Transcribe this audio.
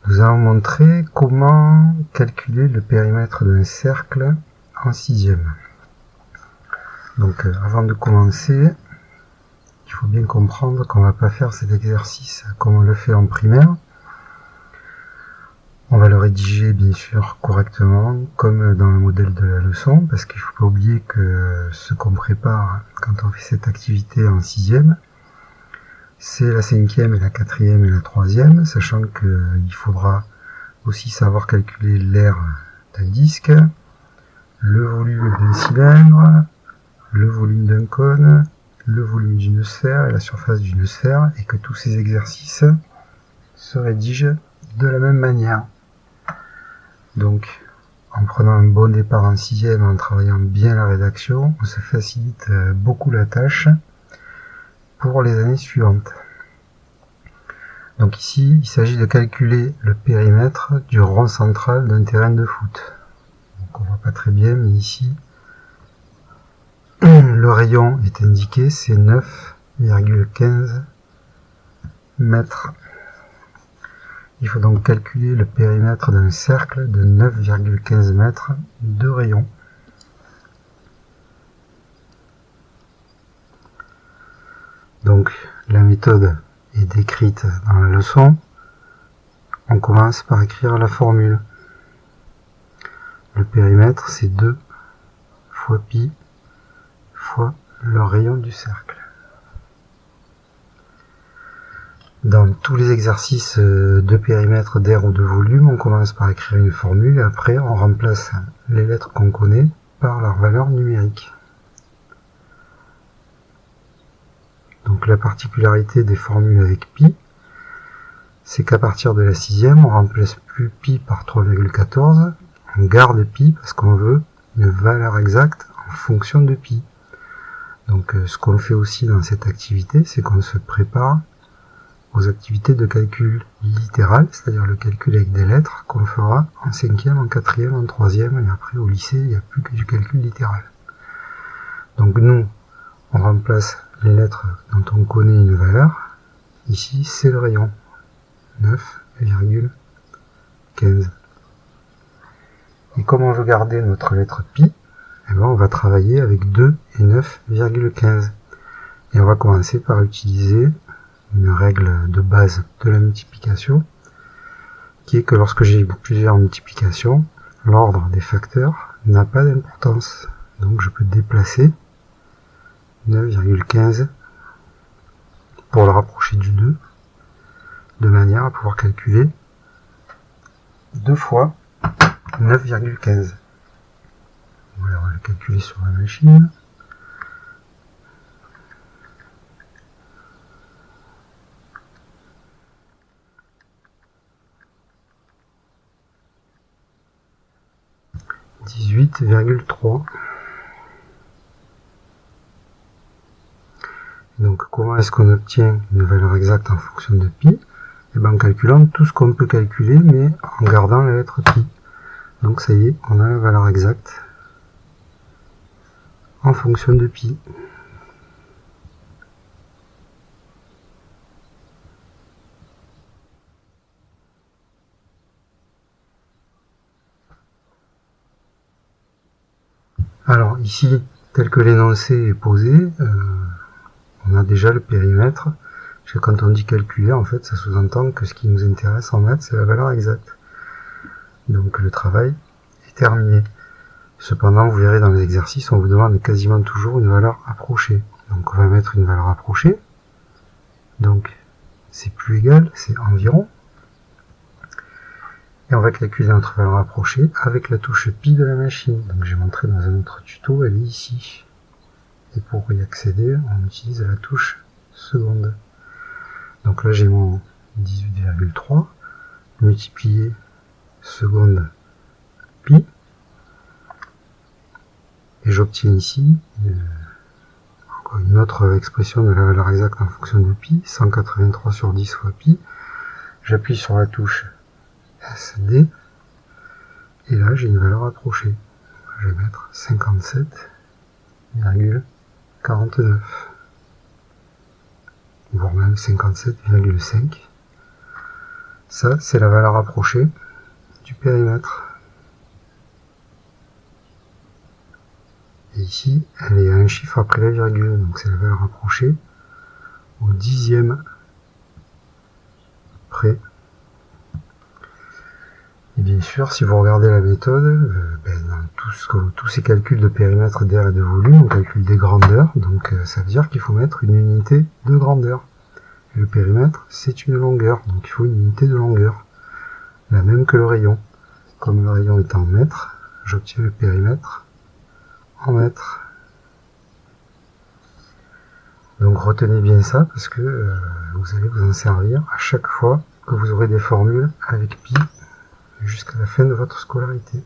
Nous allons montrer comment calculer le périmètre d'un cercle en sixième. Donc avant de commencer, il faut bien comprendre qu'on ne va pas faire cet exercice comme on le fait en primaire. On va le rédiger bien sûr correctement comme dans le modèle de la leçon, parce qu'il ne faut pas oublier que ce qu'on prépare quand on fait cette activité en sixième, c'est la cinquième et la quatrième et la troisième, sachant qu'il faudra aussi savoir calculer l'aire d'un disque, le volume d'un cylindre, le volume d'un cône, le volume d'une sphère et la surface d'une sphère, et que tous ces exercices se rédigent de la même manière. Donc, en prenant un bon départ en sixième, en travaillant bien la rédaction, on se facilite beaucoup la tâche pour les années suivantes. Donc ici, il s'agit de calculer le périmètre du rond central d'un terrain de foot. Donc on voit pas très bien, mais ici, le rayon est indiqué, c'est 9,15 mètres. Il faut donc calculer le périmètre d'un cercle de 9,15 mètres de rayon. Donc la méthode est décrite dans la leçon. On commence par écrire la formule. Le périmètre, c'est 2 fois pi fois le rayon du cercle. Dans tous les exercices de périmètre, d'aire ou de volume, on commence par écrire une formule et après on remplace les lettres qu'on connaît par leur valeur numérique. Donc la particularité des formules avec pi, c'est qu'à partir de la sixième, on remplace plus pi par 3,14, on garde pi parce qu'on veut une valeur exacte en fonction de pi. Donc ce qu'on fait aussi dans cette activité, c'est qu'on se prépare aux activités de calcul littéral, c'est-à-dire le calcul avec des lettres qu'on fera en cinquième, en quatrième, en troisième, et après au lycée, il n'y a plus que du calcul littéral. Donc nous, on remplace les lettres dont on connaît une valeur. Ici, c'est le rayon. 9,15. Et comme on veut garder notre lettre pi, eh ben on va travailler avec 2 et 9,15. Et on va commencer par utiliser une règle de base de la multiplication, qui est que lorsque j'ai plusieurs multiplications, l'ordre des facteurs n'a pas d'importance. Donc je peux déplacer 9,15 pour le rapprocher du 2, de manière à pouvoir calculer 2 fois 9,15. Voilà, on va le calculer sur la machine. « 18,3. Donc comment est-ce qu'on obtient une valeur exacte en fonction de pi? Et bien en calculant tout ce qu'on peut calculer, mais en gardant la lettre pi. Donc ça y est, on a la valeur exacte en fonction de pi. Alors ici, tel que l'énoncé est posé, on a déjà le périmètre. Parce que quand on dit calculer, en fait, ça sous-entend que ce qui nous intéresse en maths, c'est la valeur exacte. Donc le travail est terminé. Cependant, vous verrez dans les exercices, on vous demande quasiment toujours une valeur approchée. Donc on va mettre une valeur approchée. Donc c'est plus égal, c'est environ. Et on va calculer notre valeur approchée avec la touche pi de la machine. Donc j'ai montré dans un autre tuto, elle est ici. Et pour y accéder, on utilise la touche seconde. Donc là j'ai mon 18,3 multiplié seconde pi. Et j'obtiens ici encore une autre expression de la valeur exacte en fonction de pi, 183 sur 10 fois pi. J'appuie sur la touche SD, et là j'ai une valeur approchée. Je vais mettre 57,49, voire même 57,5. Ça, c'est la valeur approchée du périmètre. Et ici, elle est à un chiffre après la virgule, donc c'est la valeur approchée au dixième près. Et bien sûr, si vous regardez la méthode, dans tous ces calculs de périmètre, d'air et de volume, on calcule des grandeurs, donc ça veut dire qu'il faut mettre une unité de grandeur. Et le périmètre, c'est une longueur, donc il faut une unité de longueur, la même que le rayon. Comme le rayon est en mètres, j'obtiens le périmètre en mètres. Donc retenez bien ça, parce que vous allez vous en servir à chaque fois que vous aurez des formules avec pi jusqu'à la fin de votre scolarité.